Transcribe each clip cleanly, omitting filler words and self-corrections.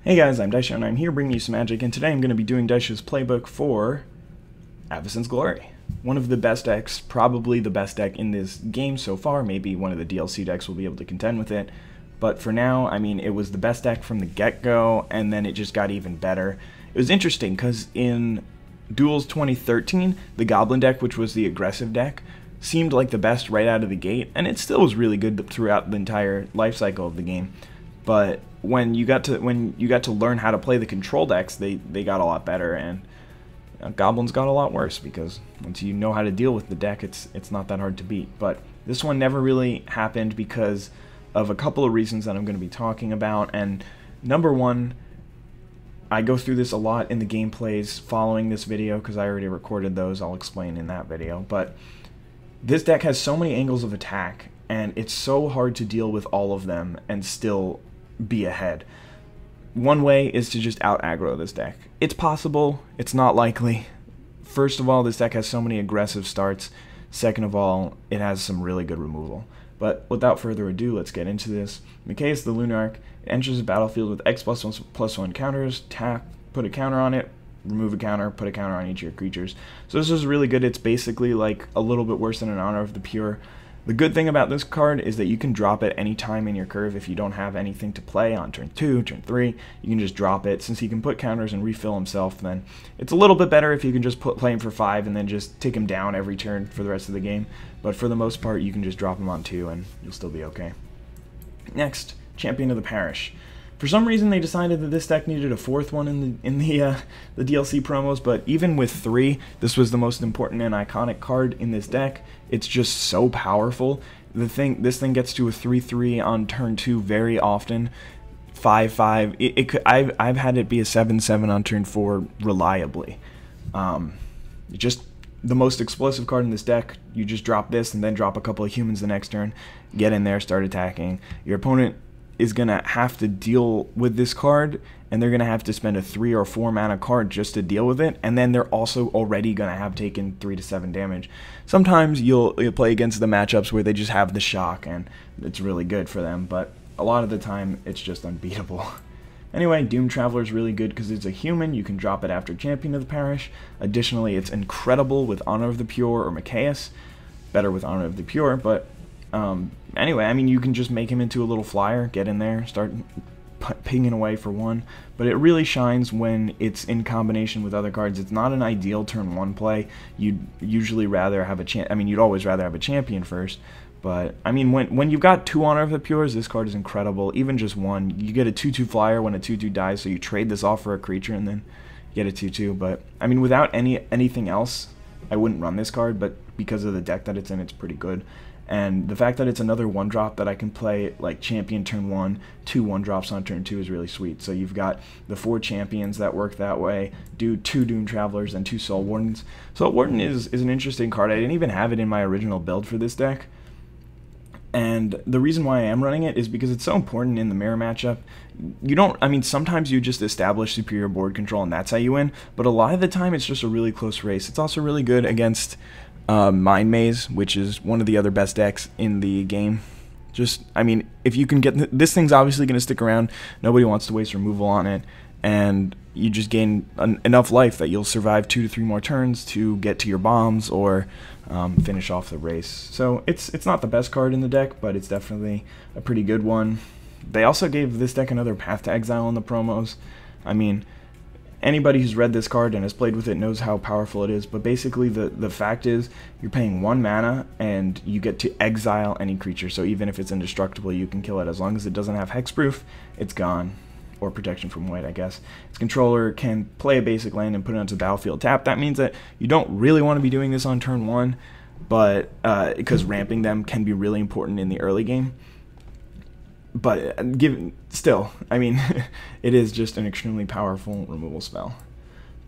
Hey guys, I'm Daisho and I'm here bringing you some magic, and today I'm going to be doing Daisho's playbook for Avacyn's Glory. One of the best decks, probably the best deck in this game so far. Maybe one of the DLC decks will be able to contend with it. But for now, I mean, it was the best deck from the get-go, and then it just got even better. It was interesting because in Duels 2013, the Goblin deck, which was the aggressive deck, seemed like the best right out of the gate, and it still was really good throughout the entire life cycle of the game. But when you got to learn how to play the control decks, they got a lot better, and Goblins got a lot worse, because once you know how to deal with the deck, it's not that hard to beat. But this one never really happened because of a couple of reasons that I'm going to be talking about. And number one, I go through this a lot in the gameplays following this video because I already recorded those. I'll explain in that video. But this deck has so many angles of attack, and it's so hard to deal with all of them and still be ahead. One way is to just out aggro this deck. It's possible, it's not likely. First of all, this deck has so many aggressive starts. Second of all, it has some really good removal. But without further ado, let's get into this. Machias the Lunarch enters the battlefield with X+1/+1 counters. Tap, put a counter on it, remove a counter, put a counter on each of your creatures. So this is really good. It's basically like a little bit worse than an Honor of the Pure. The good thing about this card is that you can drop it any time in your curve. If you don't have anything to play on turn 2, turn 3, you can just drop it. Since he can put counters and refill himself, then it's a little bit better if you can just play him for 5 and then just take him down every turn for the rest of the game. But for the most part, you can just drop him on 2 and you'll still be okay. Next, Champion of the Parish. For some reason, they decided that this deck needed a 4th one in the DLC promos, but even with 3, this was the most important and iconic card in this deck. It's just so powerful. This thing gets to a 3/3 on turn 2 very often. 5/5. I've had it be a 7/7 on turn 4 reliably. Just the most explosive card in this deck. You just drop this and then drop a couple of humans the next turn. Get in there, start attacking. Your opponent is going to have to deal with this card, and they're going to have to spend a 3 or 4 mana card just to deal with it, and then they're also already going to have taken 3 to 7 damage. Sometimes you'll play against the matchups where they just have the shock, and it's really good for them, but a lot of the time, it's just unbeatable. Anyway, Doom Traveler is really good because it's a human. You can drop it after Champion of the Parish. Additionally, it's incredible with Honor of the Pure or Machias. Better with Honor of the Pure, but anyway, I mean, you can just make him into a little flyer, get in there, start pinging away for 1, but it really shines when it's in combination with other cards. It's not an ideal turn 1 play. You'd usually rather have you'd always rather have a champion first, but I mean, when you've got 2 Honor of the Pures, this card is incredible. Even just 1, you get a 2/2 flyer when a 2/2 dies, so you trade this off for a creature and then get a 2/2, but I mean, without anything else, I wouldn't run this card, but because of the deck that it's in, it's pretty good. And the fact that it's another 1-drop that I can play like champion turn 1, 2 1-drops on turn 2 is really sweet. So you've got the 4 champions that work that way, 2 Doom Travelers, and 2 Soul Wardens. Soul Warden is an interesting card. I didn't even have it in my original build for this deck. And the reason why I am running it is because it's so important in the mirror matchup. Sometimes you just establish superior board control and that's how you win, but a lot of the time it's just a really close race. It's also really good against Mind Maze, which is one of the other best decks in the game. If you can get this thing's obviously going to stick around. Nobody wants to waste removal on it, and you just gain enough life that you'll survive 2 to 3 more turns to get to your bombs or finish off the race. So it's not the best card in the deck, but it's definitely a pretty good one. They also gave this deck another Path to Exile in the promos. I mean, anybody who's read this card and has played with it knows how powerful it is, but basically the fact is you're paying 1 mana and you get to exile any creature, so even if it's indestructible, you can kill it. As long as it doesn't have hexproof, it's gone. Or protection from white, I guess. Its controller can play a basic land and put it onto the battlefield tap. That means that you don't really want to be doing this on turn 1, but because ramping them can be really important in the early game. But still, I mean, it is just an extremely powerful removal spell.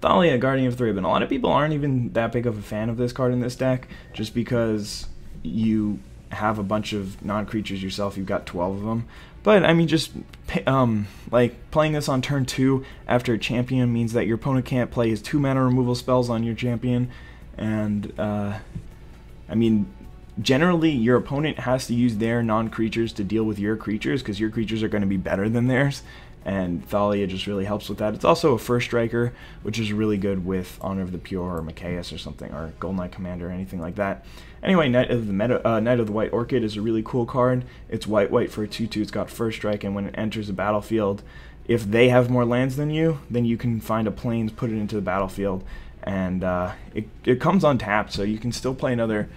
Thalia, Guardian of the Ribbon. A lot of people aren't even that big of a fan of this card in this deck, just because you have a bunch of non-creatures yourself. You've got 12 of them. But I mean, just like playing this on turn 2 after a champion means that your opponent can't play his 2 mana removal spells on your champion, and I mean, generally your opponent has to use their non-creatures to deal with your creatures because your creatures are going to be better than theirs, and Thalia just really helps with that. It's also a first striker, which is really good with Honor of the Pure or Machias or something, or Golden Knight Commander or anything like that. Anyway, Knight of the White Orchid is a really cool card. It's white for a 2/2. It's got first strike, and when it enters the battlefield, if they have more lands than you, then you can find a plains, put it into the battlefield, and it comes untapped, so you can still play another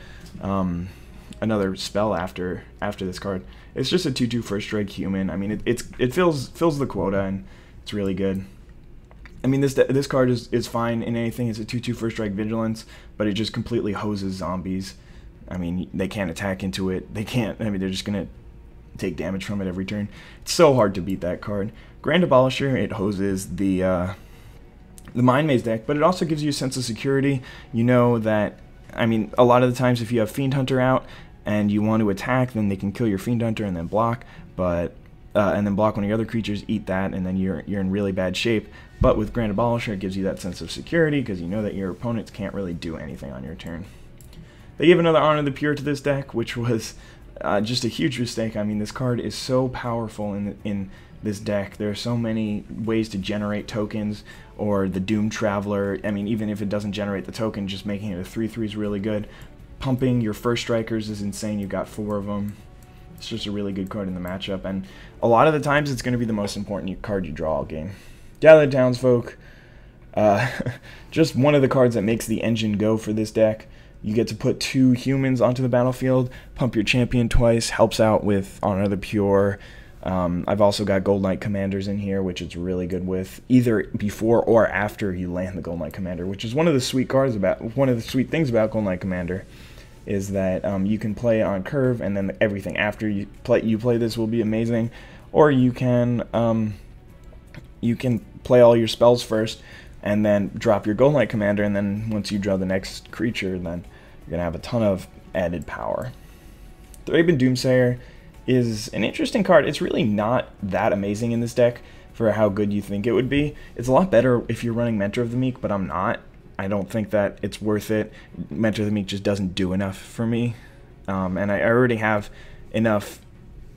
spell after this card. It's just a 2/2 first strike human. I mean, it fills the quota, and it's really good. I mean, this card is fine in anything. It's a 2/2 first strike vigilance, but it just completely hoses zombies. I mean, they can't attack into it. They can't. I mean, they're just gonna take damage from it every turn. It's so hard to beat that card. Grand Abolisher, it hoses the Mind Maze deck, but it also gives you a sense of security. You know that, I mean, a lot of the times if you have Fiend Hunter out and you want to attack, then they can kill your Fiend Hunter and then block, but and then block one of your other creatures, eat that, and then you're in really bad shape. But with Grand Abolisher, it gives you that sense of security because you know that your opponents can't really do anything on your turn. They gave another Honor of the Pure to this deck, which was just a huge mistake. I mean, this card is so powerful in this deck. There are so many ways to generate tokens, or the Doom Traveler. I mean, even if it doesn't generate the token, just making it a 3/3 is really good. Pumping your first strikers is insane. You've got 4 of them. It's just a really good card in the matchup, and a lot of the times it's going to be the most important card you draw all game. Gather Townsfolk, just one of the cards that makes the engine go for this deck. You get to put 2 humans onto the battlefield, pump your champion twice, helps out with Honor of the Pure. I've also got Gold Knight Commanders in here, which it's really good with, either before or after you land the Gold Knight Commander, which is one of the sweet things about Gold Knight Commander, is that you can play on curve, and then everything after you play this will be amazing, or you can play all your spells first, and then drop your Gold Knight Commander, and then once you draw the next creature, then you're going to have a ton of added power. Thraben Doomsayer is an interesting card. It's really not that amazing in this deck for how good you think it would be. It's a lot better if you're running Mentor of the Meek, but I'm not. I don't think that it's worth it. Mentor of the Meek just doesn't do enough for me, and I already have enough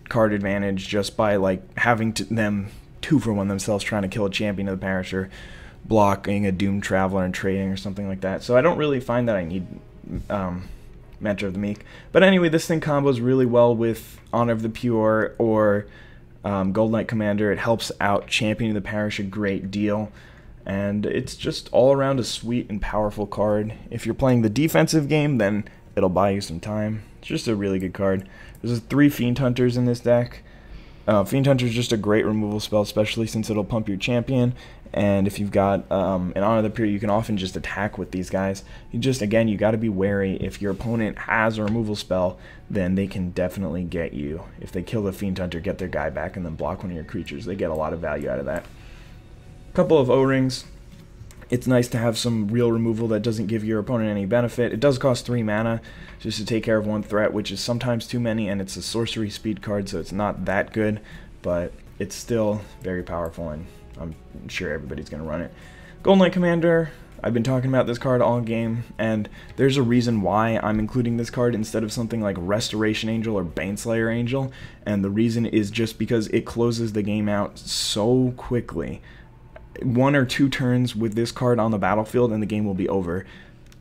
card advantage just by like having them 2-for-1 themselves trying to kill a champion of the parish, or blocking a Doom Traveler and trading or something like that. So I don't really find that I need Mentor of the Meek. But anyway, this thing combos really well with Honor of the Pure or Gold Knight Commander. It helps out Champion of the Parish a great deal, and it's just all around a sweet and powerful card. If you're playing the defensive game, then it'll buy you some time. It's just a really good card. There's 3 Fiend Hunters in this deck. Fiend Hunter is just a great removal spell, especially since it'll pump your champion. And if you've got an Honor of the Pure, you can often just attack with these guys. Again, you got to be wary. If your opponent has a removal spell, then they can definitely get you. If they kill the Fiend Hunter, get their guy back, and then block one of your creatures, they get a lot of value out of that. A couple of O-Rings. It's nice to have some real removal that doesn't give your opponent any benefit. It does cost 3 mana just to take care of 1 threat, which is sometimes too many, and it's a sorcery speed card, so it's not that good, but it's still very powerful, and I'm sure everybody's going to run it. Gold Knight Commander, I've been talking about this card all game, and there's a reason why I'm including this card instead of something like Restoration Angel or Baneslayer Angel, and the reason is just because it closes the game out so quickly. 1 or 2 turns with this card on the battlefield and the game will be over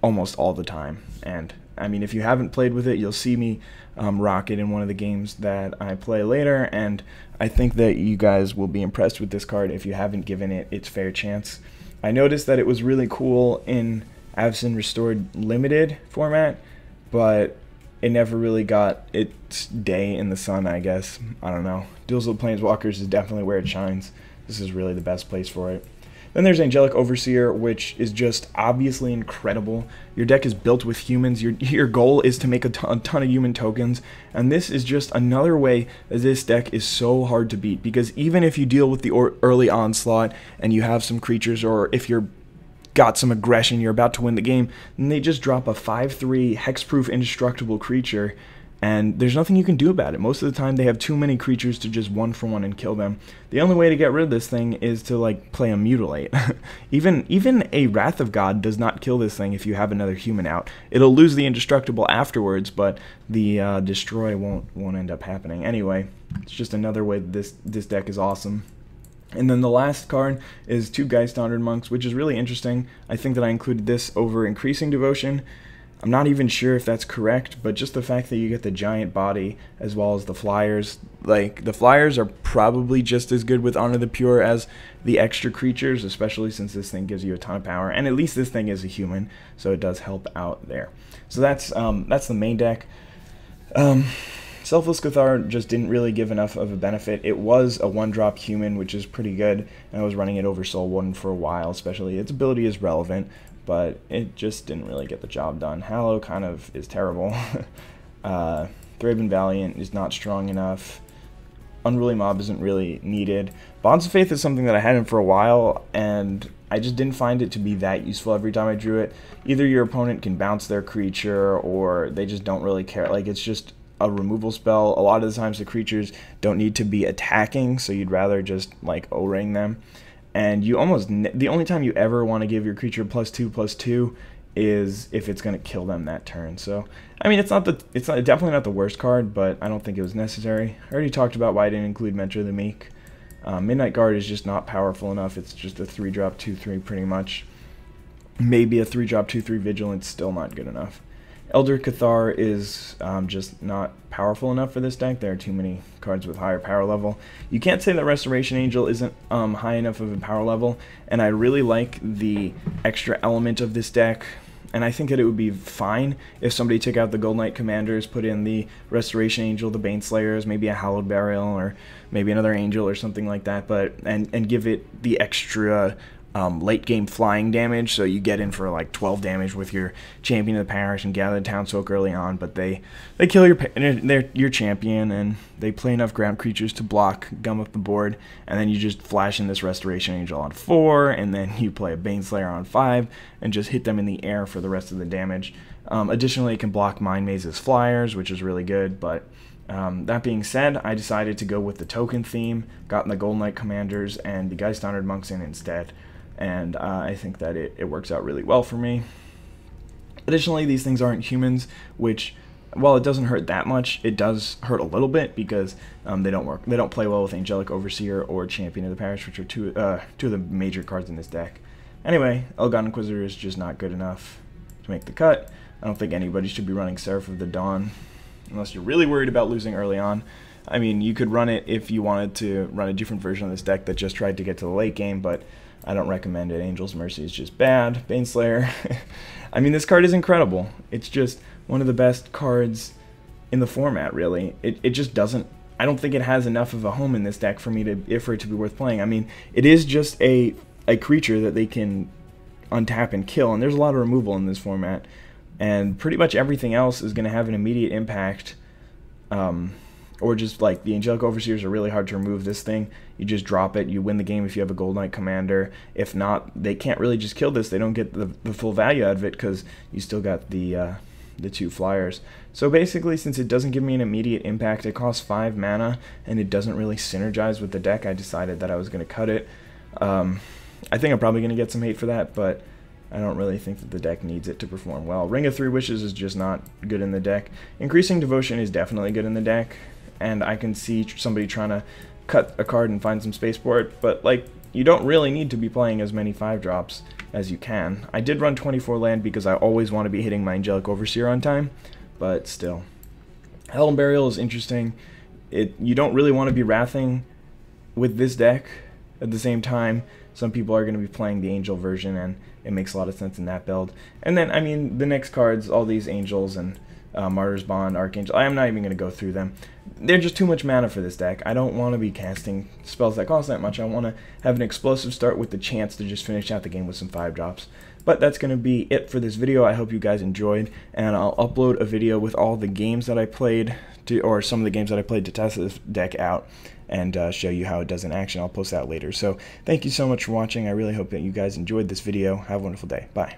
almost all the time. And I mean, if you haven't played with it, you'll see me rock it in one of the games that I play later, and I think that you guys will be impressed with this card if you haven't given it its fair chance. I noticed that it was really cool in Avacyn Restored Limited format, but it never really got its day in the sun, I guess. I don't know. Duels of Planeswalkers is definitely where it shines. This is really the best place for it. Then there's Angelic Overseer, which is just obviously incredible. Your deck is built with humans. Your goal is to make a ton of human tokens, and this is just another way that this deck is so hard to beat, because even if you deal with the early onslaught and you have some creatures, or if you're got some aggression, you're about to win the game, then they just drop a 5/3 hexproof indestructible creature, and there's nothing you can do about it. Most of the time they have too many creatures to just 1-for-1 and kill them. The only way to get rid of this thing is to like play a Mutilate. even a Wrath of God does not kill this thing if you have another human out. It'll lose the indestructible afterwards, but the destroy won't end up happening. Anyway, it's just another way that this deck is awesome. And then the last card is 2 Geisthonored Monks, which is really interesting. I think that I included this over Increasing Devotion. I'm not even sure if that's correct, but just the fact that you get the giant body as well as the flyers. Like, the flyers are probably just as good with Honor the Pure as the extra creatures, especially since this thing gives you a ton of power. And at least this thing is a human, so it does help out there. So that's the main deck. Selfless Cathar just didn't really give enough of a benefit. It was a 1-drop human, which is pretty good, and I was running it over Soul Warden for a while, especially. Its ability is relevant, but it just didn't really get the job done. Hallow kind of is terrible. Thraben Valiant is not strong enough. Unruly Mob isn't really needed. Bonds of Faith is something that I had in for a while, and I just didn't find it to be that useful every time I drew it. Either your opponent can bounce their creature, or they just don't really care. Like, it's just a removal spell. A lot of the times the creatures don't need to be attacking, so you'd rather just like O-ring them. And you almost the only time you ever want to give your creature +2/+2 is if it's going to kill them that turn. So I mean, it's definitely not the worst card, but I don't think it was necessary. I already talked about why I didn't include Mentor the Meek. Midnight Guard is just not powerful enough. It's just a 3-drop 2/3 pretty much. Maybe a 3-drop 2/3 Vigilance, still not good enough. Elder Cathar is just not powerful enough for this deck. There are too many cards with higher power level. You can't say that Restoration Angel isn't high enough of a power level, and I really like the extra element of this deck, and I think that it would be fine if somebody took out the Gold Knight Commanders, put in the Restoration Angel, the Baneslayers, maybe a Hallowed Burial, or maybe another Angel or something like that, but and give it the extra late game flying damage, so you get in for like 12 damage with your Champion of the Parish and Gather the Townsfolk early on, but they kill your champion, and they play enough ground creatures to block, gum up the board, and then you just flash in this Restoration Angel on 4, and then you play a Baneslayer on 5, and just hit them in the air for the rest of the damage. Additionally, it can block Mind Maze's flyers, which is really good, but that being said, I decided to go with the token theme, got the Gold Knight Commanders and the Geisthonored Monks in instead. And I think that it works out really well for me. Additionally, these things aren't humans, which, while it doesn't hurt that much, it does hurt a little bit because they don't play well with Angelic Overseer or Champion of the Parish, which are two of the major cards in this deck. Anyway, Elgon Inquisitor is just not good enough to make the cut. I don't think anybody should be running Seraph of the Dawn unless you're really worried about losing early on. I mean, you could run it if you wanted to run a different version of this deck that just tried to get to the late game, but I don't recommend it. Angel's Mercy is just bad. Baneslayer. I mean, this card is incredible. It's just one of the best cards in the format, really. It just doesn't... I don't think it has enough of a home in this deck for it to be worth playing. I mean, it is just a creature that they can untap and kill, and there's a lot of removal in this format. And pretty much everything else is going to have an immediate impact. Or just like the Angelic Overseers are really hard to remove. This thing, you just drop it, you win the game if you have a Gold Knight Commander. If not, they can't really just kill this. They don't get the full value out of it because you still got the 2 flyers. So basically, since it doesn't give me an immediate impact, it costs 5 mana, and it doesn't really synergize with the deck, I decided that I was going to cut it. I think I'm probably going to get some hate for that, but I don't really think that the deck needs it to perform well. Ring of 3 Wishes is just not good in the deck. Increasing Devotion is definitely good in the deck, and I can see somebody trying to cut a card and find some space for it, but like, you don't really need to be playing as many 5-drops as you can. I did run 24 land because I always want to be hitting my Angelic Overseer on time, but still. Hell and Burial is interesting. You don't really want to be wrathing with this deck. At the same time, some people are going to be playing the Angel version, and it makes a lot of sense in that build. And then, I mean, the next cards, all these Angels and Martyr's Bond, Archangel, I am not even going to go through them. They're just too much mana for this deck. I don't want to be casting spells that cost that much. I want to have an explosive start with the chance to just finish out the game with some 5-drops. But that's going to be it for this video. I hope you guys enjoyed, and I'll upload a video with all the games that I played, or some of the games that I played to test this deck out, and show you how it does in action. I'll post that later. So thank you so much for watching. I really hope that you guys enjoyed this video. Have a wonderful day. Bye.